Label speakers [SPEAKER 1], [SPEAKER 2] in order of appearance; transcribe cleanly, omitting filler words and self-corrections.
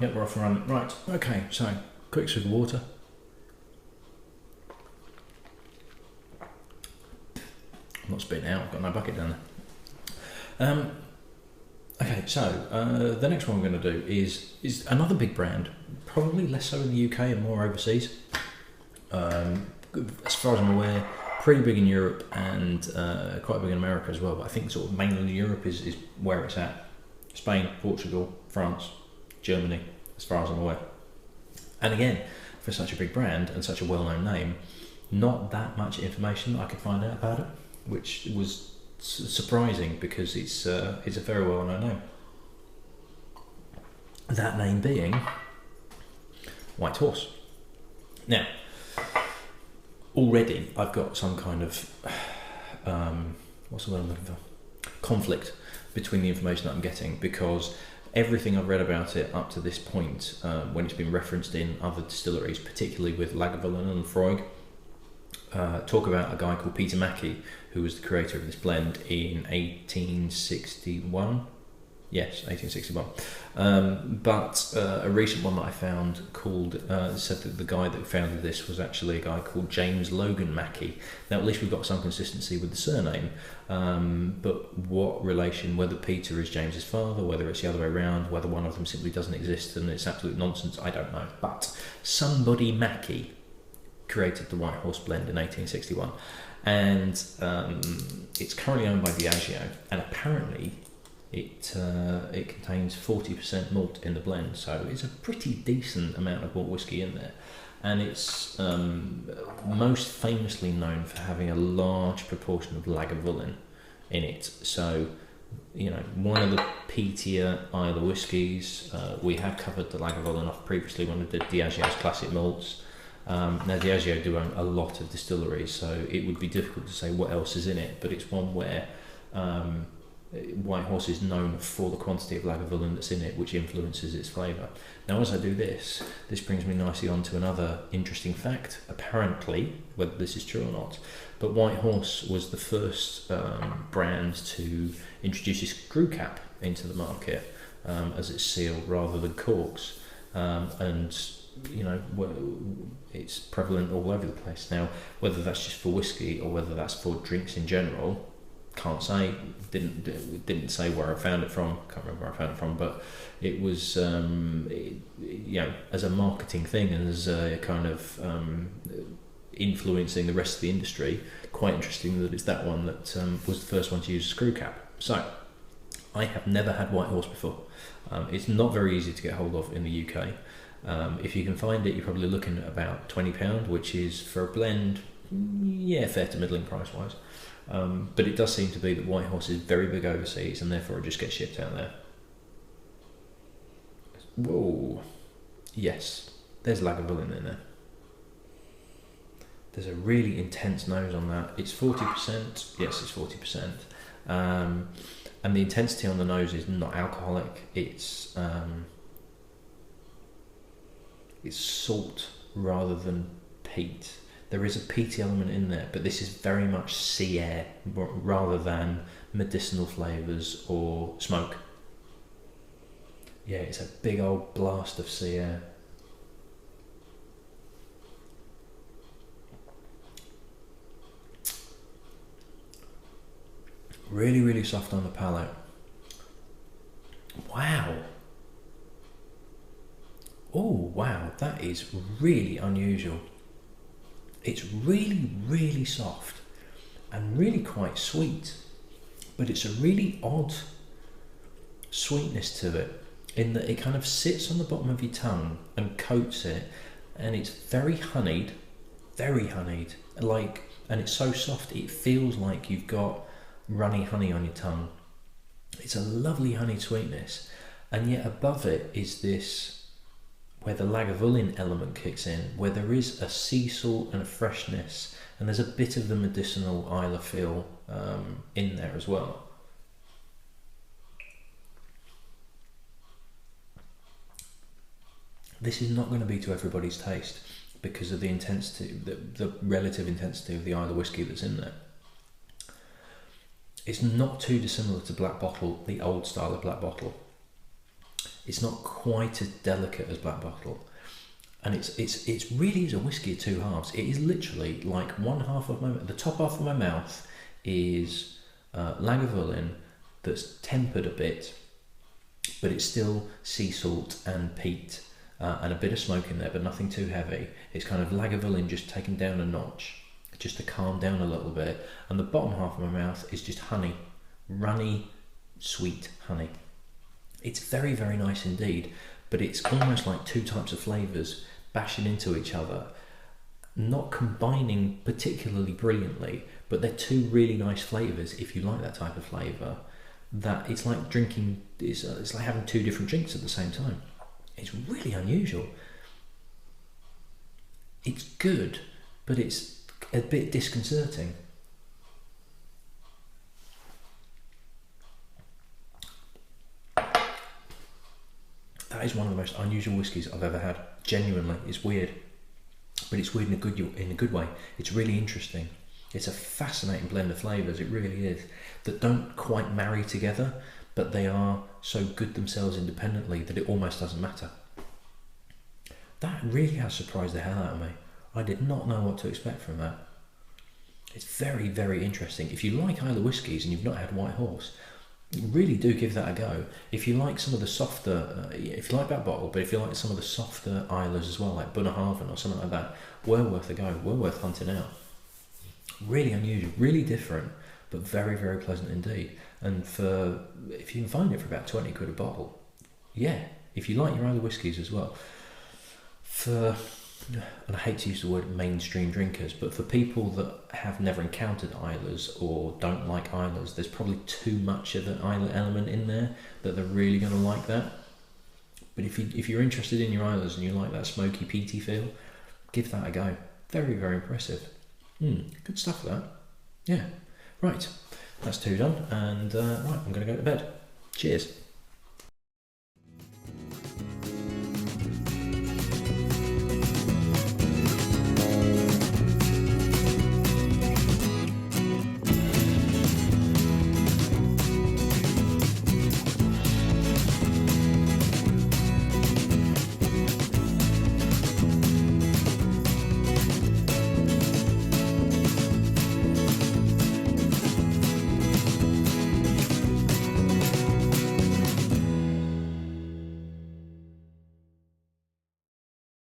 [SPEAKER 1] Yep, we're off and running. Right, okay, so quick swig of water. I'm not spitting it out, I've got no bucket down there. Okay, so the next one we're going to do is another big brand, probably less so in the UK and more overseas. As far as I'm aware, pretty big in Europe and quite big in America as well, but I think sort of mainland Europe is where it's at. Spain, Portugal, France, Germany, as far as I'm aware. And again, for such a big brand and such a well-known name, not that much information that I could find out about it, which was surprising because it's a very well-known name. That name being White Horse. Now, already I've got some kind of what's the word I'm looking for? Conflict between the information that I'm getting, because everything I've read about it up to this point, when it's been referenced in other distilleries, particularly with Lagavulin and Freud, talk about a guy called Peter Mackie, who was the creator of this blend in 1861. Yes, 1861. But a recent one that I found said that the guy that founded this was actually a guy called James Logan Mackie. Now, at least we've got some consistency with the surname, but what relation, whether Peter is James's father, whether it's the other way around, whether one of them simply doesn't exist and it's absolute nonsense, I don't know. But somebody Mackie created the White Horse blend in 1861, and it's currently owned by Diageo, and apparently it contains 40% malt in the blend, so it's a pretty decent amount of malt whiskey in there, and it's most famously known for having a large proportion of Lagavulin in it. So, you know, one of the peatier Islay whiskies. We have covered the Lagavulin off previously when we did Diageo's classic malts. Now Diageo do own a lot of distilleries, so it would be difficult to say what else is in it, but it's one where White Horse is known for the quantity of Lagavulin that's in it, which influences its flavour. Now, as I do this brings me nicely on to another interesting fact, apparently, whether this is true or not, but White Horse was the first brand to introduce a screw cap into the market as its seal rather than corks, and you know, it's prevalent all over the place now. Whether that's just for whiskey or whether that's for drinks in general, can't say. Didn't say where I found it from. Can't remember where I found it from, but it was you know, as a marketing thing and as a kind of influencing the rest of the industry. Quite interesting that it's that one that was the first one to use a screw cap. So I have never had White Horse before. It's not very easy to get hold of in the UK. If you can find it, you're probably looking at about £20, which is, for a blend, yeah, fair to middling price wise. But it does seem to be that White Horse is very big overseas, and therefore it just gets shipped out there. Whoa, yes, there's Lagavulin in there. There's a really intense nose on that. It's 40%. Yes, it's 40%. And the intensity on the nose is not alcoholic. It's salt rather than peat. There is a peaty element in there, but this is very much sea air rather than medicinal flavours or smoke. Yeah, it's a big old blast of sea air. Really, really soft on the palate. Wow. Oh, wow, that is really unusual. It's really, really soft and really quite sweet, but it's a really odd sweetness to it, in that it kind of sits on the bottom of your tongue and coats it, and it's very honeyed, like, and it's so soft it feels like you've got runny honey on your tongue. It's a lovely honey sweetness, and yet above it is this, where the Lagavulin element kicks in, where there is a sea salt and a freshness, and there's a bit of the medicinal Islay feel in there as well. This is not going to be to everybody's taste because of the intensity, the relative intensity of the Islay whiskey that's in there. It's not too dissimilar to Black Bottle, the old style of Black Bottle. It's not quite as delicate as Black Bottle, and it's really is a whiskey of two halves. It is literally like one half of the top half of my mouth is Lagavulin that's tempered a bit, but it's still sea salt and peat and a bit of smoke in there, but nothing too heavy. It's kind of Lagavulin just taken down a notch, just to calm down a little bit. And the bottom half of my mouth is just honey, runny, sweet honey. It's very, very nice indeed, but it's almost like two types of flavours bashing into each other, not combining particularly brilliantly, but they're two really nice flavours if you like that type of flavour. That it's like drinking, it's like having two different drinks at the same time. It's really unusual. It's good, but it's a bit disconcerting. That is one of the most unusual whiskies I've ever had. Genuinely, it's weird, but it's weird in a good way. It's really interesting. It's a fascinating blend of flavours. It really is, that don't quite marry together, but they are so good themselves independently that it almost doesn't matter. That really has surprised the hell out of me. I did not know what to expect from that. It's very, very interesting. If you like Islay whiskies and you've not had White Horse, really do give that a go. If you like some of the softer, if you like Black Bottle, but if you like some of the softer Islas as well, like Bunnahabhain or something like that, well worth a go, well worth hunting out. Really unusual, really different, but very, very pleasant indeed. And if you can find it for about 20 quid a bottle, yeah, if you like your Islay whiskies as well, and I hate to use the word mainstream drinkers, but for people that have never encountered Islas or don't like Islas, there's probably too much of an Isla element in there that they're really going to like that. But if you're interested in your Islas and you like that smoky, peaty feel, give that a go. Very, very impressive. Good stuff, that. Yeah. Right, that's two done, and right, I'm going to go to bed. Cheers.